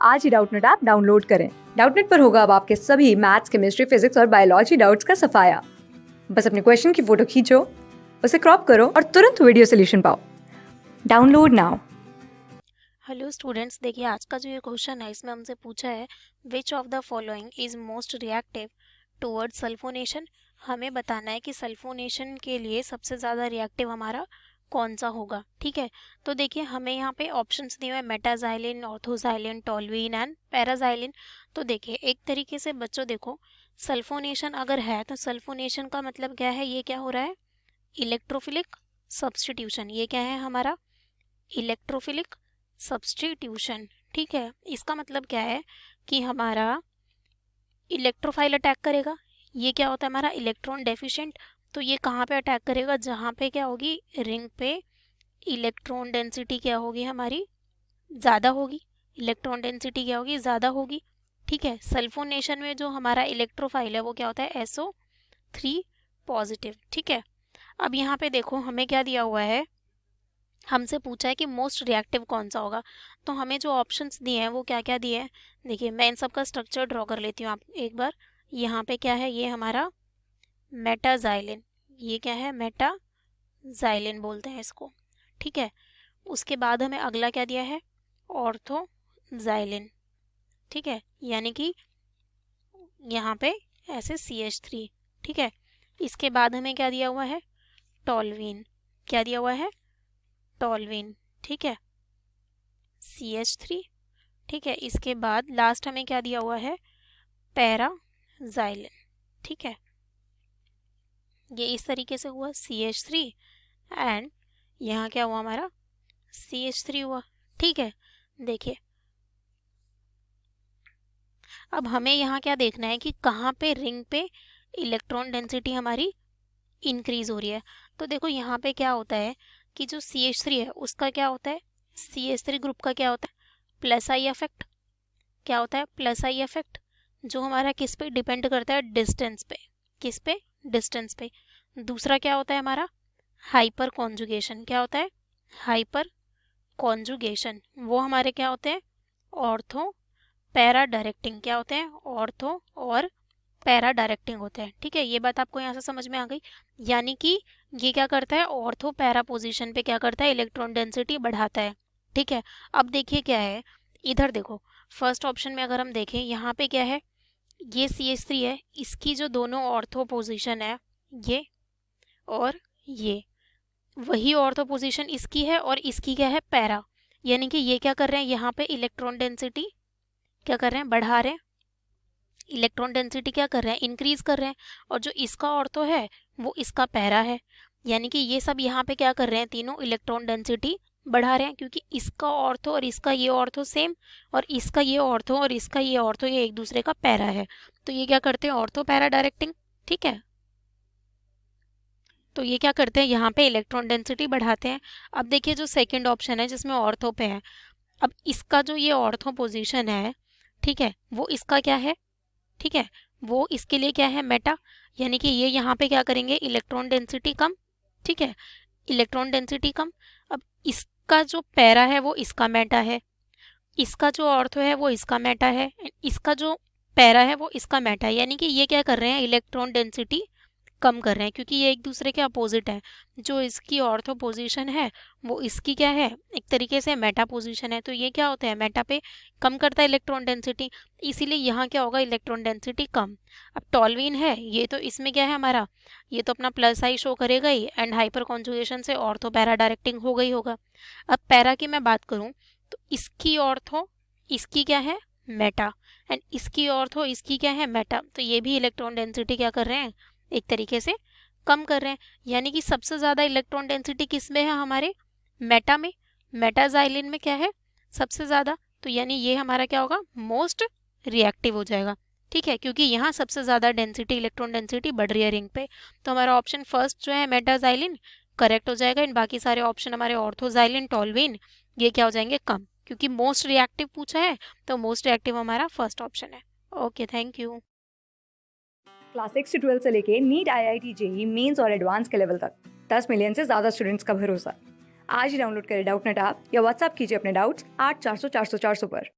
आज ही Doubtnut app download करें। Doubtnut पर होगा अब आपके सभी मैथ्स, केमिस्ट्री, फिजिक्स और बायोलॉजी डाउट्स का सफाया। बस अपने क्वेश्चन की फोटो खींचो, उसे क्रॉप करो और तुरंत वीडियो सोल्यूशन पाओ। Download now. हेलो स्टूडेंट्स, देखिए आज का जो ये क्वेश्चन है इसमें हमसे पूछा है which of the following is most reactive toward sulphonation. हमें बताना है कि सल्फोनेशन के लिए सबसे ज़्यादा रिएक्टिव हमारा कौन सा होगा। ठीक है, तो देखिए हमें यहाँ पे ऑप्शंस दिए हुए हैं मेटाजाइलिन, ऑर्थोजाइलिन, टोल्यूइन एंड पैराजाइलिन। तो देखिए एक तरीके से बच्चों देखो, सल्फोनेशन अगर है तो सल्फोनेशन का मतलब क्या है, ये क्या हो रहा है, इलेक्ट्रोफिलिक सब्सटीट्यूशन। ये क्या है हमारा, इलेक्ट्रोफिलिक सब्सटीट्यूशन। ठीक है, इसका मतलब क्या है कि हमारा इलेक्ट्रोफाइल अटैक करेगा। ये क्या होता है हमारा इलेक्ट्रॉन डेफिशिएंट। तो ये कहाँ पे अटैक करेगा, जहाँ पे क्या होगी, रिंग पे इलेक्ट्रॉन डेंसिटी क्या होगी हमारी, ज़्यादा होगी। इलेक्ट्रॉन डेंसिटी क्या होगी, ज़्यादा होगी। ठीक है, सल्फोनेशन में जो हमारा इलेक्ट्रोफाइल है वो क्या होता है, SO3 पॉजिटिव। ठीक है, अब यहाँ पे देखो हमें क्या दिया हुआ है, हमसे पूछा है कि मोस्ट रिएक्टिव कौन सा होगा। तो हमें जो ऑप्शंस दिए हैं वो क्या क्या दिए हैं, देखिए मैं इन सब का स्ट्रक्चर ड्रॉ कर लेती हूँ आप एक बार। यहाँ पे क्या है, ये हमारा मेटाजाइलिन, ये क्या है, मेटाजाइलिन बोलते हैं इसको। ठीक है, उसके बाद हमें अगला क्या दिया है, ऑर्थोजाइलिन। ठीक है, यानी कि यहाँ पे ऐसे CH3। ठीक है, इसके बाद हमें क्या दिया हुआ है, टोल्यूइन। क्या दिया हुआ है, टोल्यूइन। ठीक है, CH3। ठीक है, इसके बाद लास्ट हमें क्या दिया हुआ है, पैराजाइलिन। ठीक है, ये इस तरीके से हुआ CH3 एंड यहाँ क्या हुआ हमारा, CH3 हुआ। ठीक है, देखिए अब हमें यहाँ क्या देखना है कि कहाँ पे रिंग पे इलेक्ट्रॉन डेंसिटी हमारी इंक्रीज हो रही है। तो देखो यहाँ पे क्या होता है कि जो CH3 है उसका क्या होता है, CH3 ग्रुप का क्या होता है, प्लस आई इफेक्ट। क्या होता है, प्लस आई इफेक्ट, जो हमारा किस पे डिपेंड करता है, डिस्टेंस पे। किस पे, डिस्टेंस पे। दूसरा क्या होता है हमारा, हाइपर कॉन्जुगेशन। क्या होता है, हाइपर कॉन्जुगेशन। वो हमारे क्या होते हैं, ऑर्थो पैरा डायरेक्टिंग। क्या होते हैं, ऑर्थो और पैरा डायरेक्टिंग होते हैं। ठीक है, ये बात आपको यहाँ से समझ में आ गई। यानी कि ये क्या करता है, ऑर्थो पैरा पोजीशन पे क्या करता है, इलेक्ट्रॉन डेंसिटी बढ़ाता है। ठीक है, अब देखिए क्या है, इधर देखो फर्स्ट ऑप्शन में अगर हम देखें, यहाँ पे क्या है, ये CH3 है, इसकी जो दोनों ऑर्थो पोजीशन है ये और ये, वही ऑर्थो पोजीशन इसकी है और इसकी क्या है, पैरा। यानी कि ये क्या कर रहे हैं, यहाँ पे इलेक्ट्रॉन डेंसिटी क्या कर रहे हैं, बढ़ा रहे हैं। इलेक्ट्रॉन डेंसिटी क्या कर रहे हैं, इंक्रीज कर रहे हैं। और जो इसका ऑर्थो है वो इसका पैरा है। यानी कि ये सब यहाँ पे क्या कर रहे हैं, तीनों इलेक्ट्रॉन डेंसिटी बढ़ा रहे हैं, क्योंकि इसका ऑर्थो और इसका ये ऑर्थो सेम, और इसका ये ऑर्थो और इसका ये ऑर्थो ये एक दूसरे का पैरा है। तो ये क्या करते हैं, ऑर्थो पैरा डायरेक्टिंग। ठीक है, तो ये क्या करते हैं, यहाँ पे इलेक्ट्रॉन डेंसिटी बढ़ाते हैं। अब देखिए जो सेकंड ऑप्शन है जिसमें ऑर्थो पे है, अब इसका जो ये ऑर्थो पोजीशन है, ठीक है, वो इसका क्या है, ठीक है, वो इसके लिए क्या है, मेटा। यानी कि ये यहाँ पे क्या करेंगे, इलेक्ट्रॉन डेंसिटी कम। ठीक है, इलेक्ट्रॉन डेंसिटी कम। अब इसका जो पैरा है वो इसका मेटा है, इसका जो ऑर्थो है वो इसका मेटा है, इसका जो पैरा है वो इसका मेटा है। यानी कि ये क्या कर रहे हैं, इलेक्ट्रॉन डेंसिटी कम कर रहे हैं, क्योंकि ये एक दूसरे के अपोजिट है। जो इसकी ऑर्थो पोजीशन है वो इसकी क्या है, एक तरीके से मेटा पोजीशन है। तो ये क्या होता है, मेटा पे कम करता है इलेक्ट्रॉन डेंसिटी, इसीलिए यहाँ क्या होगा, इलेक्ट्रॉन डेंसिटी कम। अब टोल्यूइन है, ये तो इसमें क्या है हमारा, ये तो अपना प्लस आई शो करेगा ही, एंड हाइपर कॉन्जुगेशन से ऑर्थो पैरा डायरेक्टिंग हो गई होगा। अब पैरा की मैं बात करूँ तो इसकी ऑर्थो इसकी क्या है, मेटा, एंड इसकी ऑर्थो इसकी क्या है, मेटा। तो ये भी इलेक्ट्रॉन डेंसिटी क्या कर रहे हैं, एक तरीके से कम कर रहे हैं। यानी कि सबसे ज़्यादा इलेक्ट्रॉन डेंसिटी किस में है, हमारे मेटा में, मेटाजाइलिन में क्या है सबसे ज़्यादा। तो यानी ये हमारा क्या होगा, मोस्ट रिएक्टिव हो जाएगा। ठीक है, क्योंकि यहाँ सबसे ज़्यादा डेंसिटी, इलेक्ट्रॉन डेंसिटी बढ़ रही है रिंग पे। तो हमारा ऑप्शन फर्स्ट जो है मेटाजाइलिन करेक्ट हो जाएगा, इन बाकी सारे ऑप्शन हमारे ऑर्थोजाइलिन, टोल्यूइन ये क्या हो जाएंगे, कम, क्योंकि मोस्ट रिएक्टिव पूछा है तो मोस्ट रिएक्टिव हमारा फर्स्ट ऑप्शन है। Okay, thank you. क्लास 6 से 12 से लेके नीट, IIT, JEE मेंस और एडवांस के लेवल तक 10 मिलियन से ज्यादा स्टूडेंट्स का भरोसा। आज ही डाउनलोड करें डाउटनेट ऐप या व्हाट्सएप कीजिए अपने डाउट्स 8400 400 400 पर।